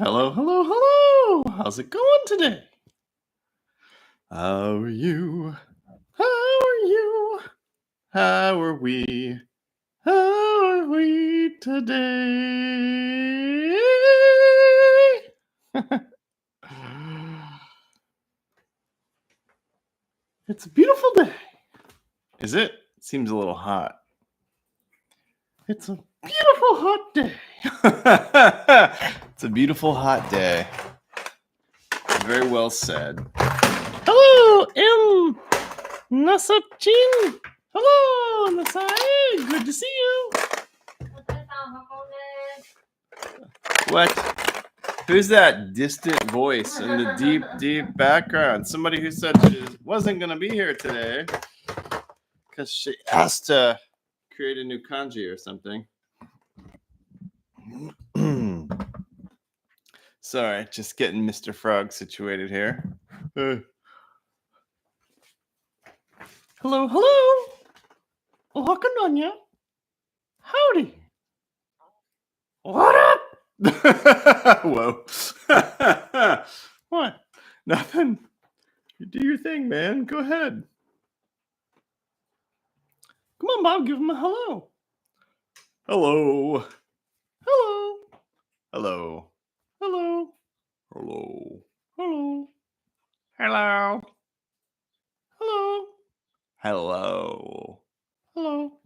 Hello, hello, hello. How's it going today? How are you? How are you? How are we? How are we today? It's a beautiful day. Is it? It seems a little hot. It's a beautiful hot day. It's a beautiful hot day. Very well said. Hello, M. Nasachin. Hello, Nasai. Good to see you. What? Who's that distant voice in the deep, deep background? Somebody who said she wasn't going to be here today because she asked to create a new kanji or something. Sorry, just getting Mr. Frog situated here. Hello, hello. Ohakananya. Howdy. What up? Whoa. What? Nothing. You do your thing, man. Go ahead. Come on, Bob. Give him a hello. Hello. Hello. Hello. Hello. Hello. Hello. Hello. Hello. Hello. Hello.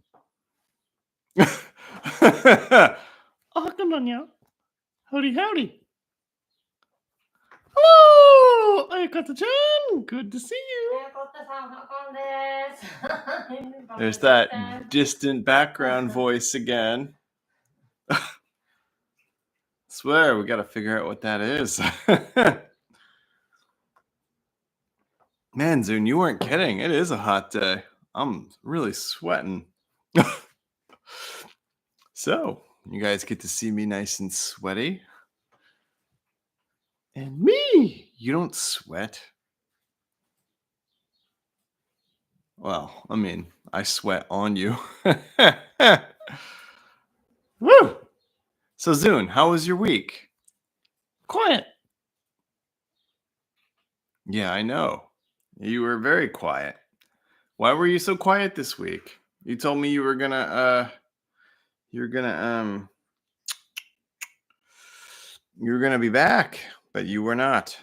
Ohakananya. Howdy, howdy. Hello, Ayakata-chan. Good to see you. There's that distant background voice again. Swear, we got to figure out what that is. Man, Zoon, you weren't kidding. It is a hot day. I'm really sweating. So, you guys get to see me nice and sweaty. And me, you don't sweat. Well, I mean, I sweat on you. Woo! So, Zoon, how was your week? Quiet. Yeah, I know. You were very quiet. Why were you so quiet this week? You told me you were gonna be back, but you were not.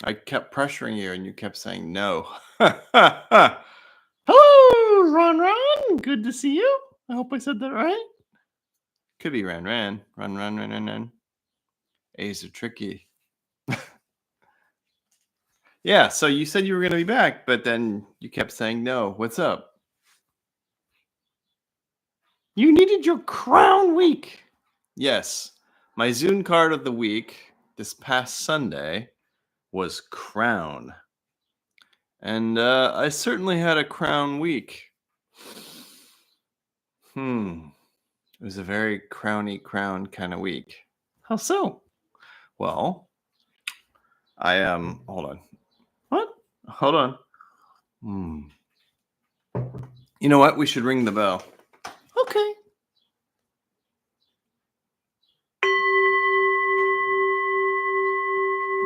I kept pressuring you and you kept saying no. Hello, Ron Ron. Good to see you. I hope I said that right. Could be Ran Ran. Run. A's are tricky. Yeah, so you said you were going to be back, but then you kept saying no. What's up? You needed your crown week. Yes, my Zoon card of the week this past Sunday was crown. And I certainly had a crown week. It was a very crowny crown kind of week. How so? Well, I hold on. What? Hold on. You know what? We should ring the bell. Okay.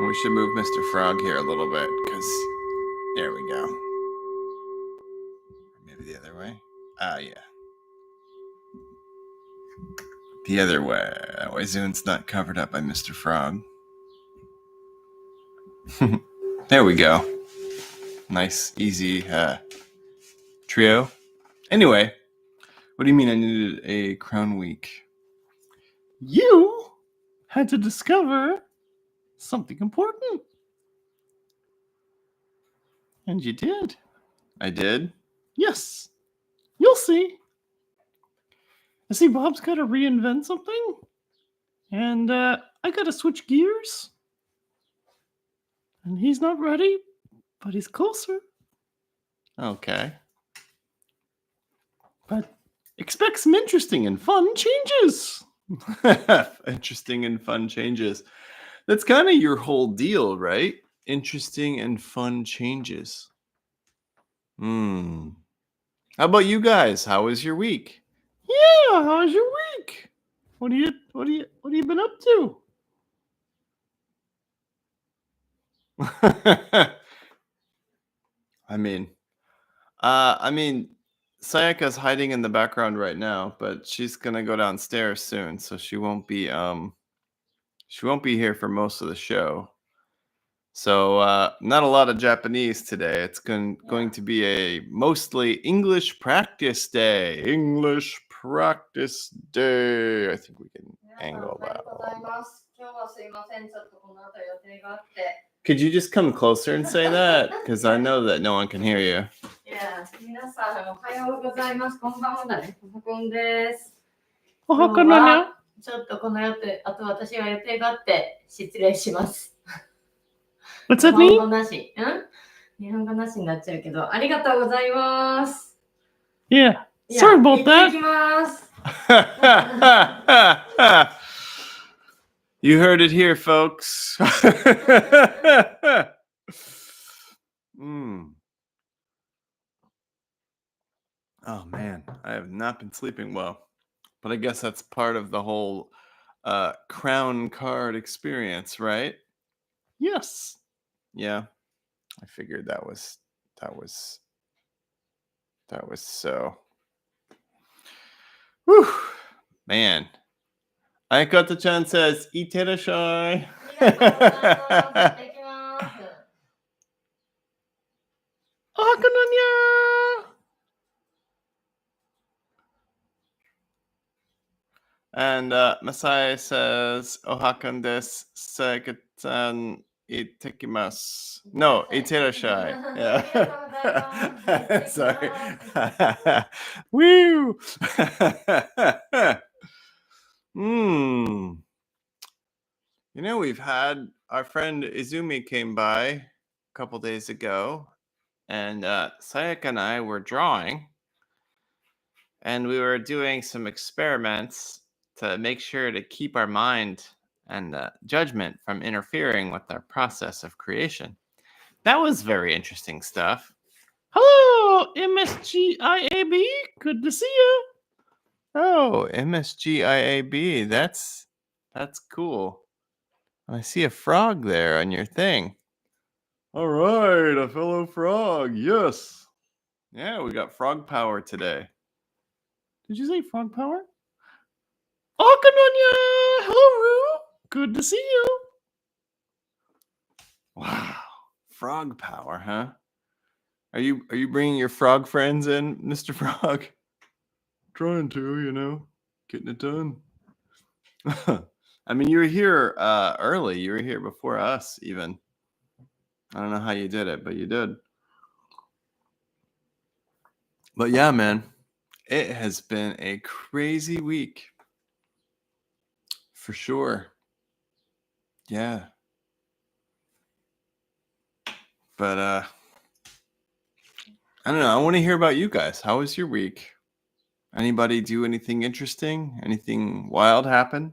We should move Mr. Frog here a little bit because there we go. Maybe the other way. Yeah. The other way. That way Zoon's not covered up by Mr. Frog. There we go. Nice, easy trio. Anyway, what do you mean I needed a crown week? You had to discover something important. And you did. I did? Yes. You'll see. I see Bob's got to reinvent something. And I got to switch gears. And he's not ready, but he's closer. Okay. But expect some interesting and fun changes. Interesting and fun changes. That's kind of your whole deal, right? Interesting and fun changes. How about you guys? How was your week? Yeah, how was your week? What have you been up to? I mean, I mean, Sayaka's hiding in the background right now, but she's gonna go downstairs soon, so she won't be here for most of the show. So not a lot of Japanese today. It's going to be a mostly English practice day. English practice day. I think we can angle that. Could you just come closer and say that? Because I know that no one can hear you. Yeah. 皆さん、おはようございます。こんばんはだね。パソコンです。おはこなにゃ。ちょっとこの予定、あと私は予定があって失礼します。What's that mean? 日本語なし。日本語なしになっちゃうけど、ありがとうございます。Yeah. Sorry about 行ってきます。You heard it here, folks. Oh man, I have not been sleeping well, but I guess that's part of the whole crown card experience, right? Yes. Yeah, I figured that was so. Whew, man. Ayakata-chan says, "Iterashai." And Masai says, "Ohakan desu, Sayaka-san, itekimasu." No, iterashai. Yeah. Sorry. Woo! You know, we've had our friend Izumi came by a couple days ago, and Sayaka and I were drawing, and we were doing some experiments to make sure to keep our mind and judgment from interfering with our process of creation. That was very interesting stuff. Hello, MSGIAB. Good to see you. Oh, MSGIAB. That's cool. I see a frog there on your thing. All right, a fellow frog. Yes. Yeah, we got frog power today. Did you say frog power? Akananya! Hello, Roo. Good to see you. Wow. Frog power, huh? Are you bringing your frog friends in, Mr. Frog? Trying to, getting it done. I mean, you were here early. You were here before us, even. I don't know how you did it, but you did. But yeah, man, it has been a crazy week. For sure. Yeah. But I don't know. I want to hear about you guys. How was your week? Anybody do anything interesting? Anything wild happen?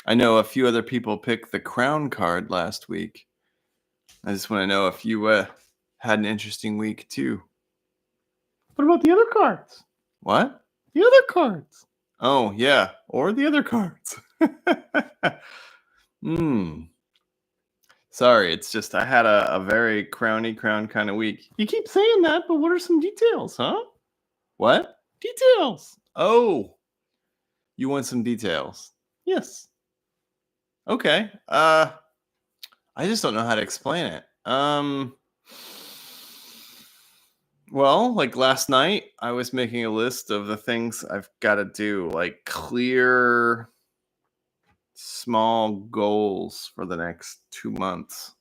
I know a few other people picked the crown card last week. I just want to know if you had an interesting week too. What about the other cards? What? The other cards. Oh, yeah. Or the other cards. Sorry, it's just I had a very crown kind of week. You keep saying that, but what are some details, huh? What? Details. Oh. You want some details? Yes. Okay. I just don't know how to explain it. Well, like last night, I was making a list of the things I've got to do, like clear small goals for the next 2 months.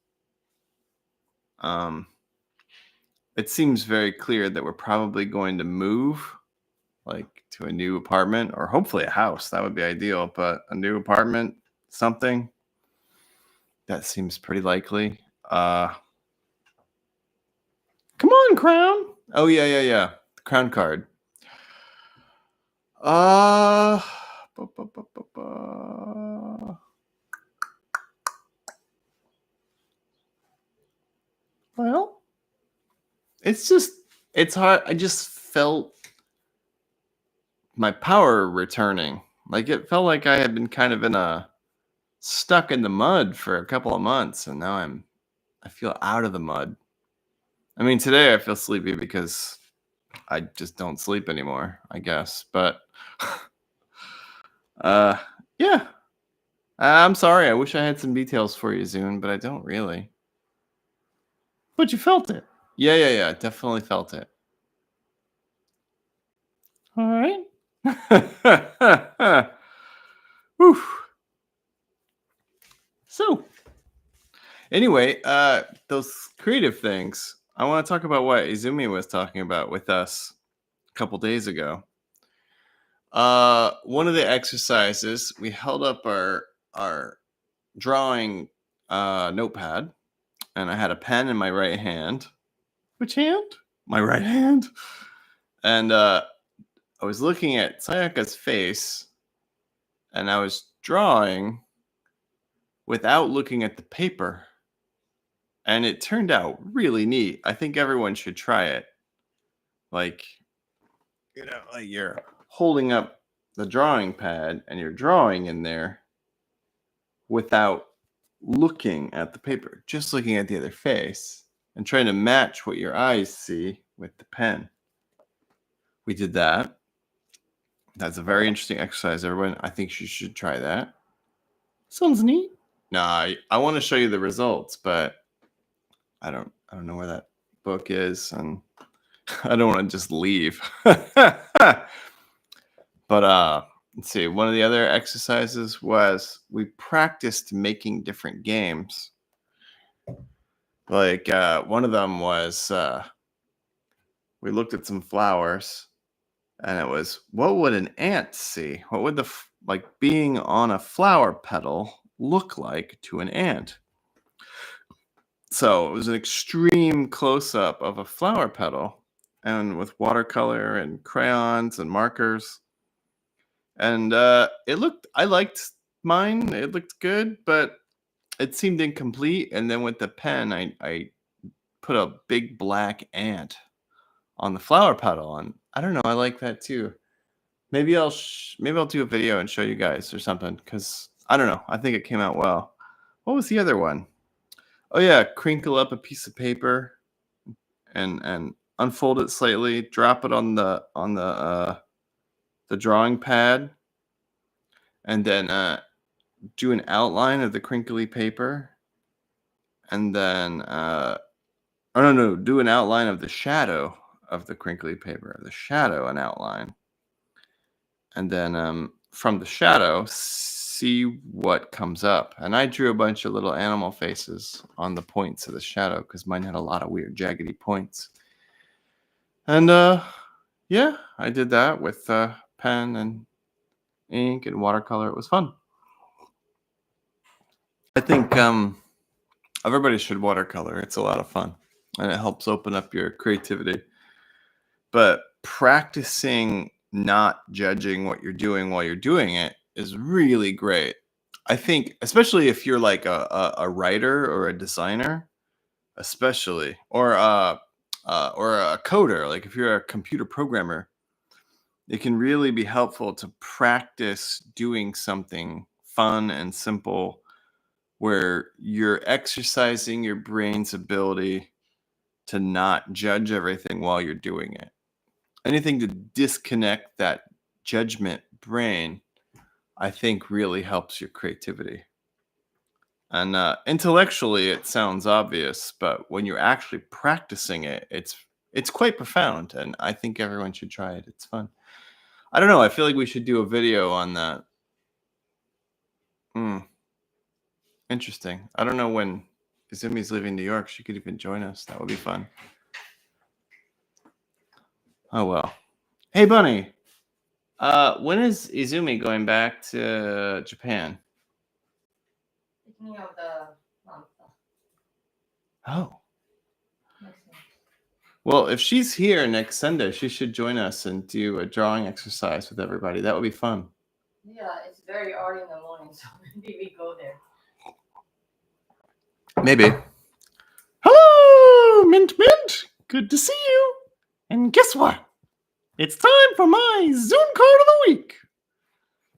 It seems very clear that we're probably going to move, like to a new apartment or hopefully a house. That would be ideal, but a new apartment, something that seems pretty likely. Come on, Crown. Oh yeah. The Crown card. Well, it's hard. I just felt my power returning. Like it felt like I had been kind of stuck in the mud for a couple of months, and now I'm I feel out of the mud. I mean, today I feel sleepy because I just don't sleep anymore, I guess. But yeah. I'm sorry. I wish I had some details for you, Zoon, but I don't really. But you felt it. Yeah. Definitely felt it. All right. Whew. So, anyway, those creative things. I want to talk about what Izumi was talking about with us a couple days ago. One of the exercises, we held up our drawing notepad, and I had a pen in my right hand. Which hand? My right hand. And I was looking at Sayaka's face, and I was drawing without looking at the paper. And it turned out really neat. I think everyone should try it. Like you're holding up the drawing pad and you're drawing in there without looking at the paper, just looking at the other face and trying to match what your eyes see with the pen. We did that. That's a very interesting exercise, everyone. I think you should try that. Sounds neat. No, I want to show you the results, but I don't know where that book is, and I don't want to just leave. But let's see. One of the other exercises was we practiced making different games. Like one of them was we looked at some flowers, and it was, what would an ant see? What would being on a flower petal look like to an ant? So it was an extreme close-up of a flower petal, and with watercolor and crayons and markers. And I liked mine. It looked good, but it seemed incomplete. And then with the pen, I put a big black ant on the flower petal, and I don't know. I like that too. Maybe I'll do a video and show you guys or something, because I don't know. I think it came out well. What was the other one? Oh yeah, crinkle up a piece of paper and unfold it slightly. Drop it on the drawing pad, and then do an outline of the crinkly paper, and then do an outline of the shadow of the crinkly paper, the shadow and outline, and then from the shadow see what comes up. And I drew a bunch of little animal faces on the points of the shadow because mine had a lot of weird jaggedy points. And yeah, I did that with pen and ink and watercolor. It was fun. I think everybody should watercolor. It's a lot of fun, and it helps open up your creativity. But practicing not judging what you're doing while you're doing it is really great. I think, especially if you're like a writer or a designer, especially, or a coder, like if you're a computer programmer, it can really be helpful to practice doing something fun and simple where you're exercising your brain's ability to not judge everything while you're doing it. Anything to disconnect that judgment brain, I think, really helps your creativity. And intellectually, it sounds obvious, but when you're actually practicing it, it's quite profound, and I think everyone should try it. It's fun. I don't know. I feel like we should do a video on that. Interesting. I don't know when Izumi's leaving New York. She could even join us. That would be fun. Oh, well. Hey, Bunny. When is Izumi going back to Japan? Beginning of the month. Oh. Well, if she's here next Sunday, she should join us and do a drawing exercise with everybody. That would be fun. Yeah, it's very early in the morning, so maybe we go there. Maybe. Hello, Mint Mint. Good to see you. And guess what? It's time for my Zoon Card of the Week.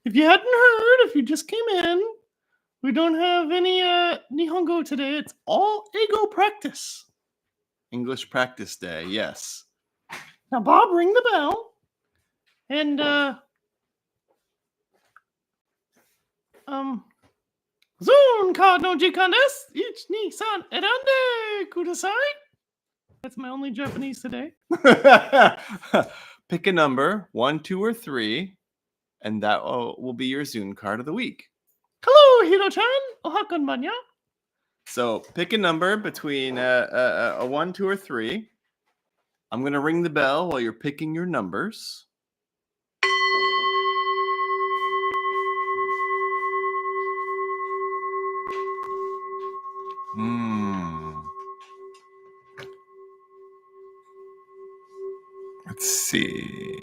If you hadn't heard, if you just came in, We don't have any Nihongo today. It's all Eigo practice. English practice day, yes. Now, Bob, ring the bell. And, Zoon Card no jikan desu. Ichi, ni, san, erande kudasai. That's my only Japanese today. Pick a number, 1, 2, or 3, and that will be your Zoon card of the week. Hello, Hiro-chan. Ohakon banya. So pick a number between a 1, 2, or 3. I'm going to ring the bell while you're picking your numbers. Let's see.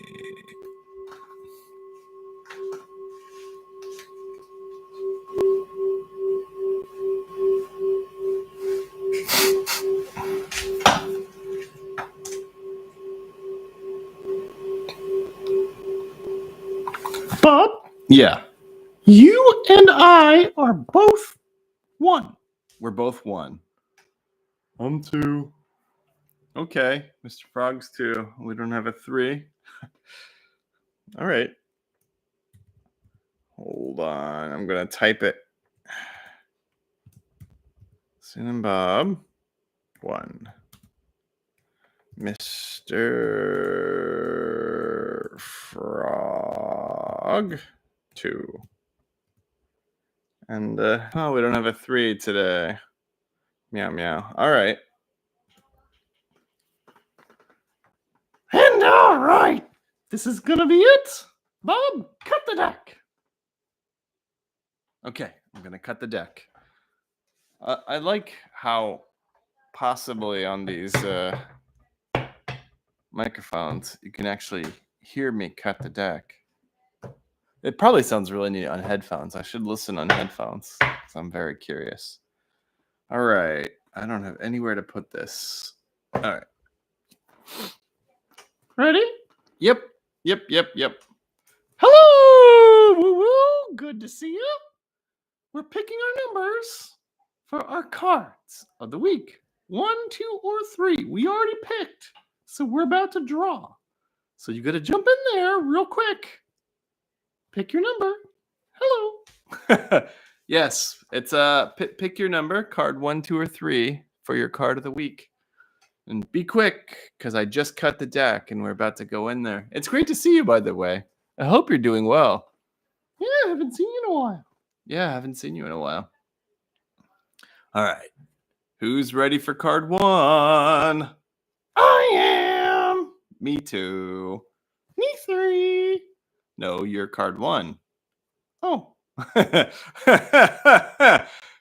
Bob? Yeah. You and I are both 1. We're both 1. I'm 2. Okay, Mr. Frog's 2. We don't have a 3. All right. Hold on. I'm going to type it. Zoon and Bob, 1. Mr. Frog, 2. And, oh, we don't have a 3 today. Meow, meow. All right. And all right. This is going to be it. Bob, cut the deck. Okay, I'm going to cut the deck. I like how possibly on these microphones, you can actually hear me cut the deck. It probably sounds really neat on headphones. I should listen on headphones, so I'm very curious. All right. I don't have anywhere to put this. All right. Ready? Yep. Hello! Woo-woo! Good to see you. We're picking our numbers for our cards of the week. 1, 2, or 3. We already picked, so we're about to draw. So you got to jump in there real quick. Pick your number. Hello. Yes, it's pick your number, card 1, 2, or 3 for your card of the week. And be quick, because I just cut the deck and we're about to go in there. It's great to see you, by the way. I hope you're doing well. Yeah, I haven't seen you in a while. Yeah, I haven't seen you in a while. All right. Who's ready for card 1? I am. Me too. Me 3. No, you're card 1. Oh.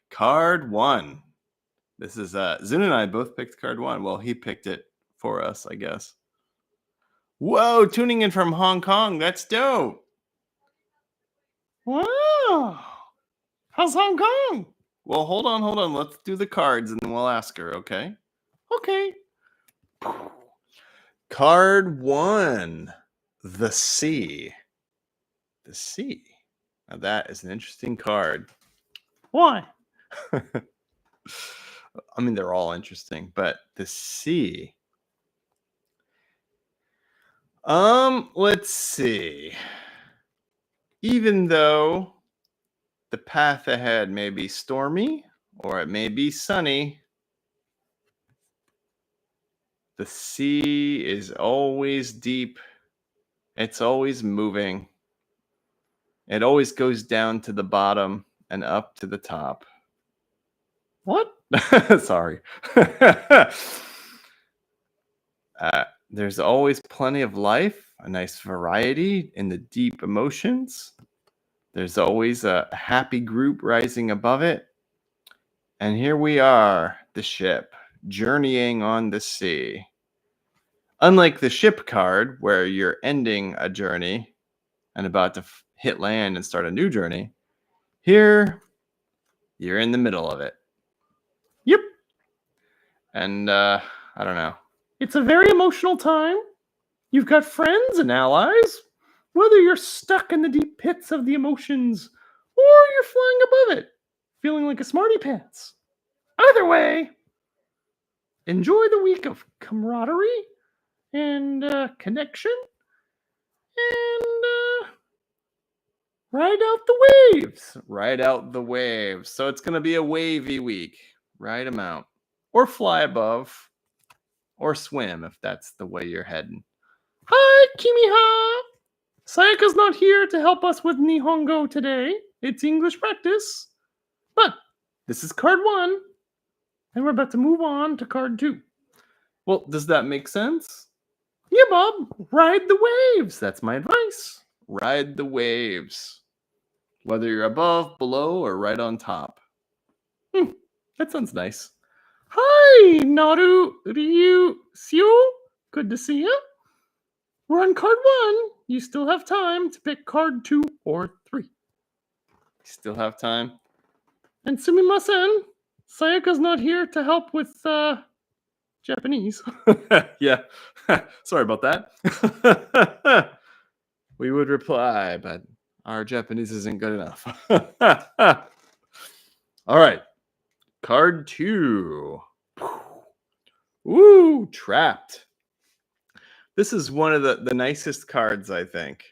Card 1. This is Zoon and I both picked card 1. Well, he picked it for us, I guess. Whoa, tuning in from Hong Kong. That's dope. Wow. How's Hong Kong? Well, hold on. Let's do the cards and then we'll ask her, okay? Okay. Card 1. The Sea. The Sea. Now that is an interesting card. Why? I mean, they're all interesting, but the Sea. Let's see. Even though the path ahead may be stormy or it may be sunny, the sea is always deep. It's always moving. It always goes down to the bottom and up to the top. What? Sorry. There's always plenty of life, a nice variety in the deep emotions. There's always a happy group rising above it. And here we are, the ship, journeying on the sea. Unlike the ship card, where you're ending a journey and about to hit land and start a new journey, here, you're in the middle of it. Yep. And, I don't know. It's a very emotional time. You've got friends and allies, whether you're stuck in the deep pits of the emotions or you're flying above it. feeling like a smarty pants. Either way, enjoy the week of camaraderie and connection and ride out the waves. Ride out the waves. So it's going to be a wavy week. Ride them out. Or fly above. Or swim if that's the way you're heading. Hi, Kimiha! Sayaka's not here to help us with Nihongo today. It's English practice. But this is card 1. And we're about to move on to card 2. Well, does that make sense? Yeah, Bob. Ride the waves. That's my advice. Ride the waves. Whether you're above, below, or right on top. That sounds nice. Hi, Naru, Ryu, Sio. Good to see you. We're on card 1. You still have time to pick card 2 or 3. Still have time. And sumimasen, Sayaka's not here to help with Japanese. Yeah, sorry about that. We would reply, but our Japanese isn't good enough. All right, card 2. Ooh, trapped. This is one of the nicest cards, I think.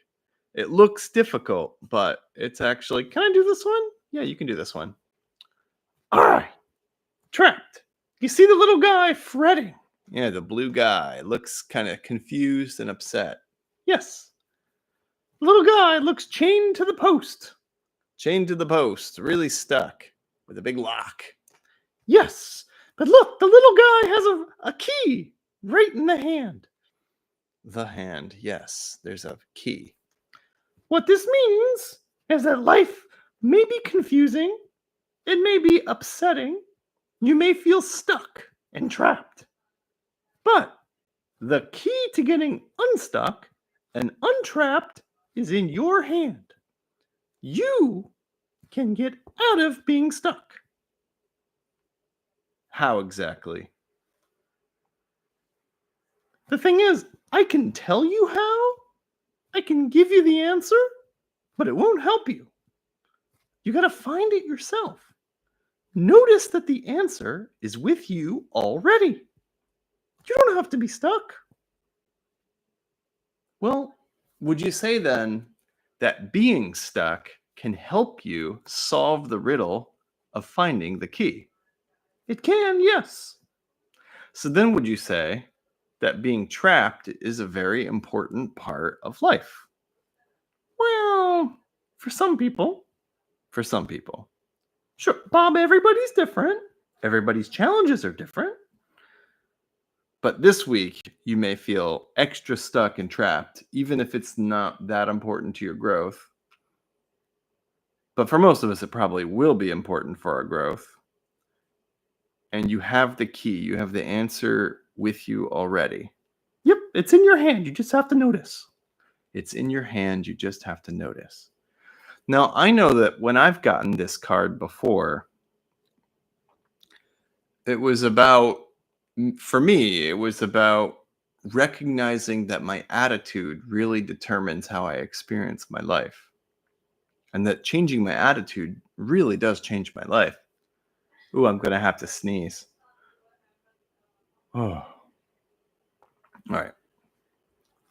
It looks difficult, but it's actually... Can I do this one? Yeah, you can do this one. All right. Trapped. You see the little guy fretting. Yeah, the blue guy looks kind of confused and upset. Yes. The little guy looks chained to the post. Chained to the post, really stuck with a big lock. Yes, but look, the little guy has a key right in the hand. The hand, yes, there's a key. What this means is that life may be confusing, it may be upsetting, you may feel stuck and trapped. But the key to getting unstuck and untrapped is in your hand. You can get out of being stuck. How exactly? The thing is, I can tell you how, I can give you the answer, but it won't help you. You got to find it yourself. Notice that the answer is with you already. You don't have to be stuck. Well, would you say then that being stuck can help you solve the riddle of finding the key? It can, yes. So then would you say that being trapped is a very important part of life? Well, for some people. For some people. Sure, Bob, everybody's different. Everybody's challenges are different. But this week, you may feel extra stuck and trapped, even if it's not that important to your growth. But for most of us, it probably will be important for our growth. And you have the key. You have the answer with you already. Yep, it's in your hand. You just have to notice. It's in your hand. You just have to notice. Now, I know that when I've gotten this card before, it was about, for me, it was about recognizing that my attitude really determines how I experience my life. And that changing my attitude really does change my life. Ooh, I'm going to have to sneeze. Oh. All right.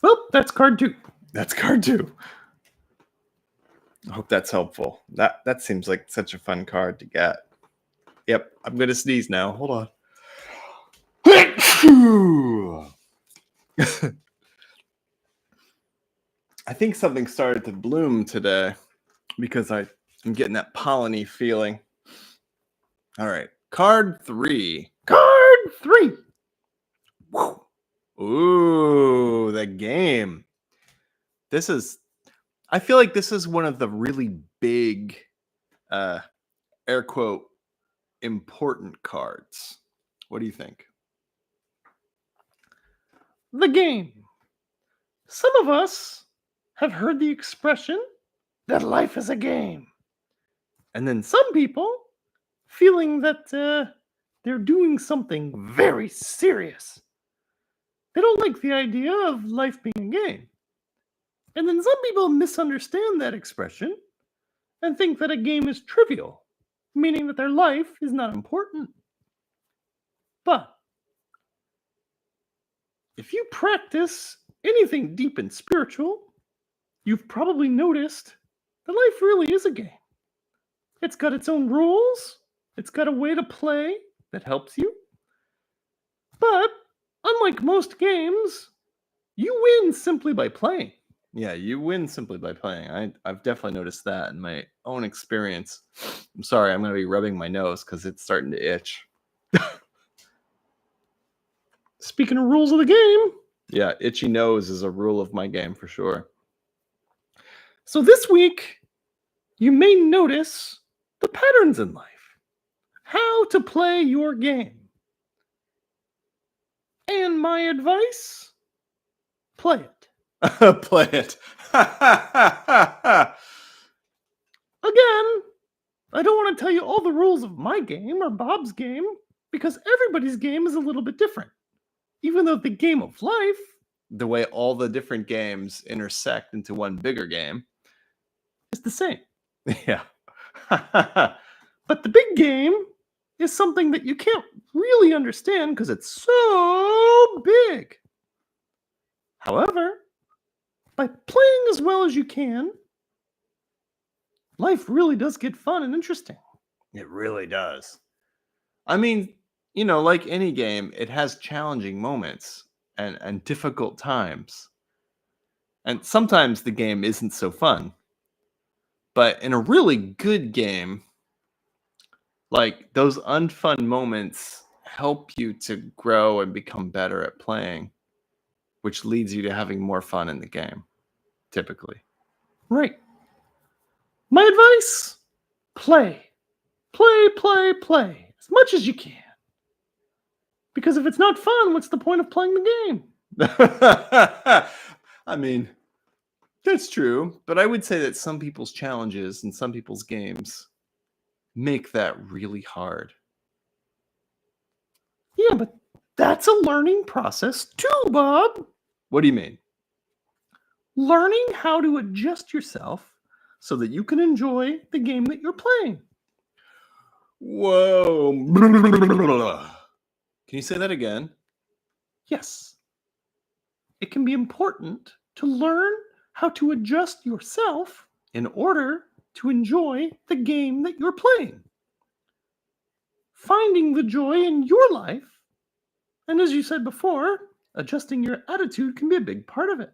Well, that's card 2. That's card 2. I hope that's helpful. That seems like such a fun card to get. Yep, I'm going to sneeze now. Hold on. I think something started to bloom today because I'm getting that pollen-y feeling. All right, card 3. Card 3. Woo. Ooh, the game. I feel like this is one of the really big, air quote, important cards. What do you think? The game. Some of us have heard the expression that life is a game. And then some people feeling that they're doing something very serious. They don't like the idea of life being a game. And then some people misunderstand that expression and think that a game is trivial meaning that their life is not important. But if you practice anything deep and spiritual, you've probably noticed that life really is a game. It's got its own rules, it's got a way to play that helps you. But unlike most games, you win simply by playing. Yeah, you win simply by playing. I've definitely noticed that in my own experience. I'm sorry, I'm going to be rubbing my nose because it's starting to itch. Speaking of rules of the game, yeah, itchy nose is a rule of my game for sure. So this week, you may notice the patterns in life, how to play your game. And my advice, play it. Play it. Again, I don't want to tell you all the rules of my game or Bob's game, because everybody's game is a little bit different. Even though the game of life, the way all the different games intersect into one bigger game, is the same. Yeah. But the big game is something that you can't really understand because it's so big. However, by playing as well as you can, life really does get fun and interesting. It really does. I mean, you know, like any game, it has challenging moments and difficult times. And sometimes the game isn't so fun. But in a really good game, like those unfun moments help you to grow and become better at playing, which leads you to having more fun in the game, typically. Right. My advice, play. Play, play, play. As much as you can. Because if it's not fun, what's the point of playing the game? I mean, that's true. But I would say that some people's challenges and some people's games make that really hard. Yeah, but that's a learning process too, Bob. What do you mean? Learning how to adjust yourself so that you can enjoy the game that you're playing. Whoa. Can you say that again? Yes. It can be important to learn how to adjust yourself in order to enjoy the game that you're playing. Finding the joy in your life, and as you said before, adjusting your attitude can be a big part of it.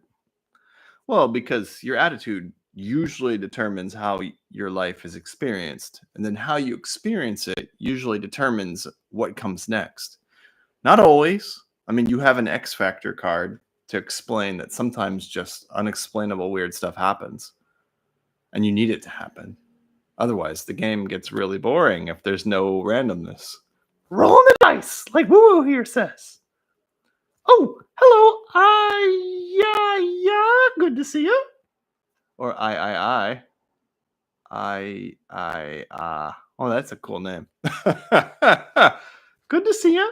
Well, because your attitude usually determines how your life is experienced, and then how you experience it usually determines what comes next. Not always. I mean, you have an X Factor card to explain that sometimes just unexplainable weird stuff happens, and you need it to happen. Otherwise, the game gets really boring if there's no randomness. Rolling the dice, like Woo Woo here says. Oh, hello, good to see you. Or I. Oh, that's a cool name. Good to see you.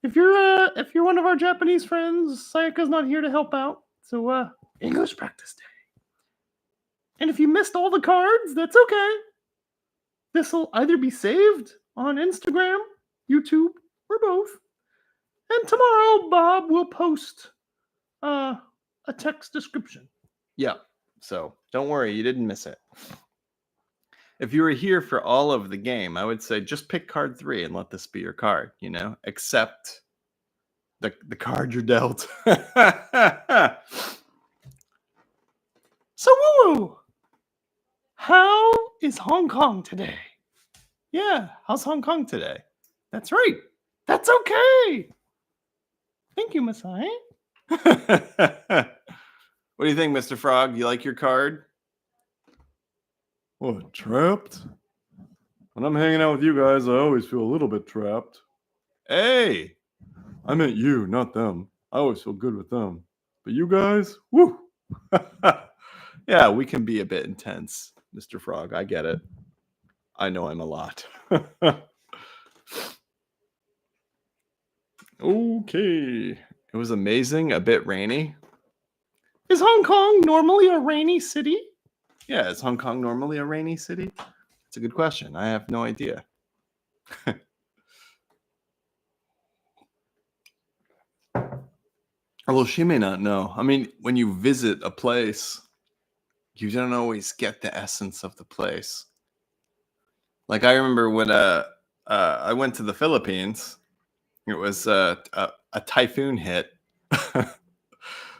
If you're one of our Japanese friends, Sayaka's not here to help out. So English practice day. And if you missed all the cards, that's okay. This will either be saved on Instagram, YouTube, or both. And tomorrow, Bob will post a text description. Yeah, so don't worry, you didn't miss it. If you were here for all of the game, I would say just pick card 3 and let this be your card, you know? Accept the card you're dealt. So, Woo-Woo, how is Hong Kong today? Yeah, how's Hong Kong today? That's right. That's okay. Thank you, Masai. What do you think, Mr. Frog? You like your card? What, trapped? When I'm hanging out with you guys, I always feel a little bit trapped. Hey! I meant you, not them. I always feel good with them. But you guys, woo! Yeah, we can be a bit intense, Mr. Frog. I get it. I know I'm a lot. Okay. It was amazing. A bit rainy. Is Hong Kong normally a rainy city? Yeah, is Hong Kong normally a rainy city? It's a good question. I have no idea. Although she may not know. I mean, when you visit a place, you don't always get the essence of the place. Like I remember when I went to the Philippines, it was a typhoon hit.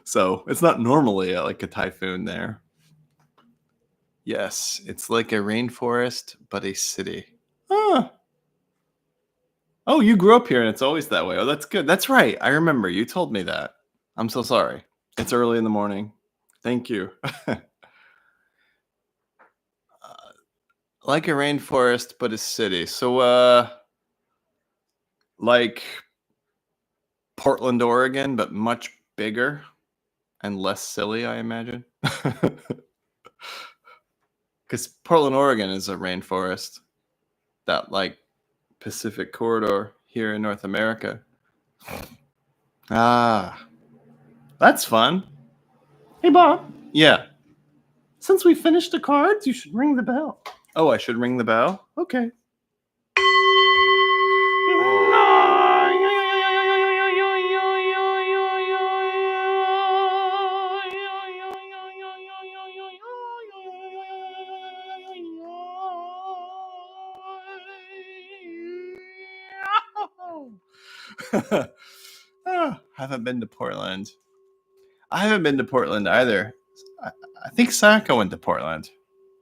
So it's not normally like a typhoon there. Yes, it's like a rainforest, but a city. Ah. Oh, you grew up here and it's always that way. Oh, that's good. That's right. I remember. You told me that. I'm so sorry. It's early in the morning. Thank you. Like a rainforest, but a city. So, like Portland, Oregon, but much bigger and less silly, I imagine. Because Portland, Oregon is a rainforest, that like Pacific corridor here in North America. Ah, that's fun. Hey, Bob, Yeah. since we finished the cards, you should ring the bell. Oh, I should ring the bell? Okay. Haven't been to Portland. I haven't been to Portland either. I think Sayaka went to Portland.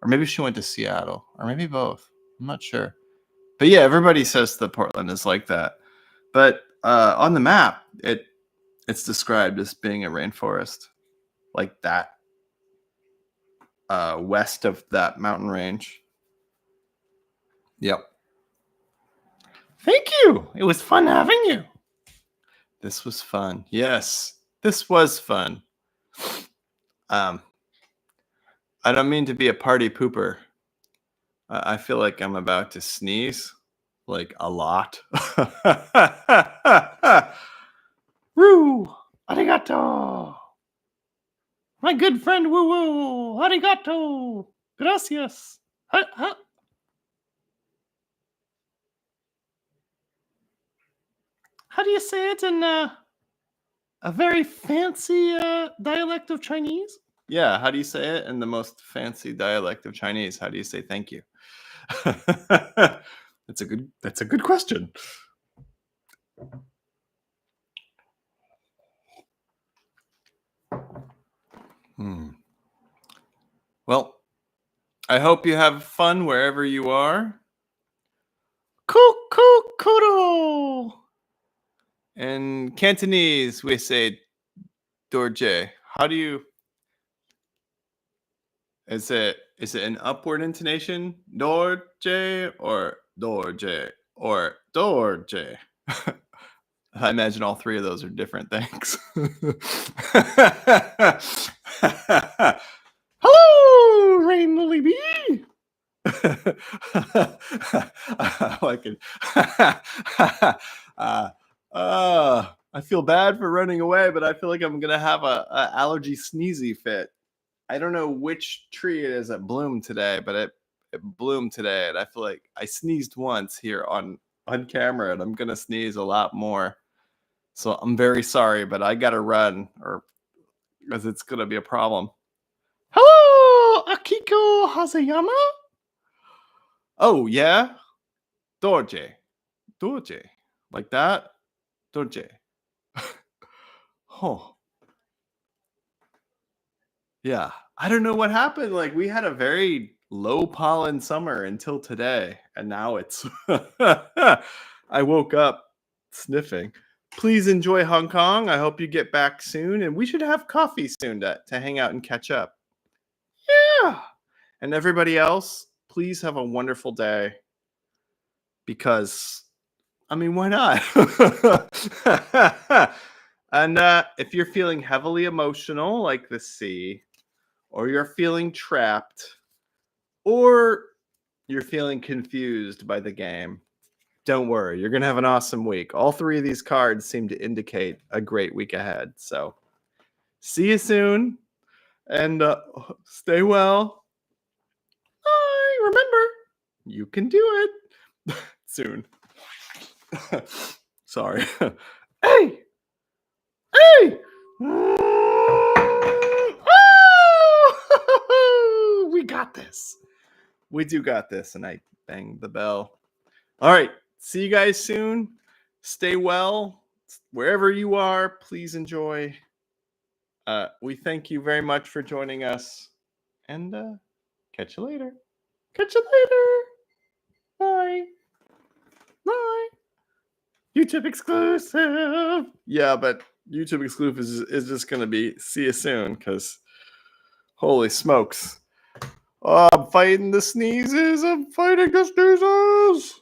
Or maybe she went to Seattle. Or maybe both. I'm not sure. But yeah, everybody says that Portland is like that. But on the map, it's described as being a rainforest. Like that. West of that mountain range. Yep. Thank you. It was fun having you. This was fun. Yes, this was fun. I don't mean to be a party pooper. I feel like I'm about to sneeze, like a lot. Roo. Arigato. My good friend Woo Woo. Arigato. Gracias. How do you say it in a very fancy dialect of Chinese? Yeah, how do you say it in the most fancy dialect of Chinese? How do you say thank you? That's a good question. Well, I hope you have fun wherever you are. Kuro. In Cantonese, we say dorje. How do you? Is it an upward intonation, dorje, or dorje, or dorje? I imagine all three of those are different things. Hello, Rain Lily Bee. Like it. I feel bad for running away, but I feel like I'm gonna have a allergy sneezy fit. I don't know which tree it is that bloomed today, but it bloomed today, and I feel like I sneezed once here on camera, and I'm gonna sneeze a lot more. So I'm very sorry, but I gotta run, or because it's gonna be a problem. Hello, Akiko Hazayama. Oh yeah, dorje, like that, dorje. Oh, yeah. I don't know what happened. Like we had a very low pollen summer until today, and now it's. I woke up sniffing. Please enjoy Hong Kong. I hope you get back soon, and we should have coffee soon to hang out and catch up. Yeah. And everybody else, please have a wonderful day. Because, I mean, why not? And if you're feeling heavily emotional, like the sea, or you're feeling trapped, or you're feeling confused by the game, don't worry. You're going to have an awesome week. All three of these cards seem to indicate a great week ahead. So, see you soon, and stay well. Remember, You can do it soon. Sorry. Hey! Hey! Oh! We got this. We do got this. And I banged the bell. All right. See you guys soon. Stay well. Wherever you are, please enjoy. We thank you very much for joining us. And catch you later. Catch you later. Bye. Bye. YouTube exclusive. Yeah, but YouTube exclusive is just going to be see you soon because holy smokes. Oh, I'm fighting the sneezes. I'm fighting the sneezes.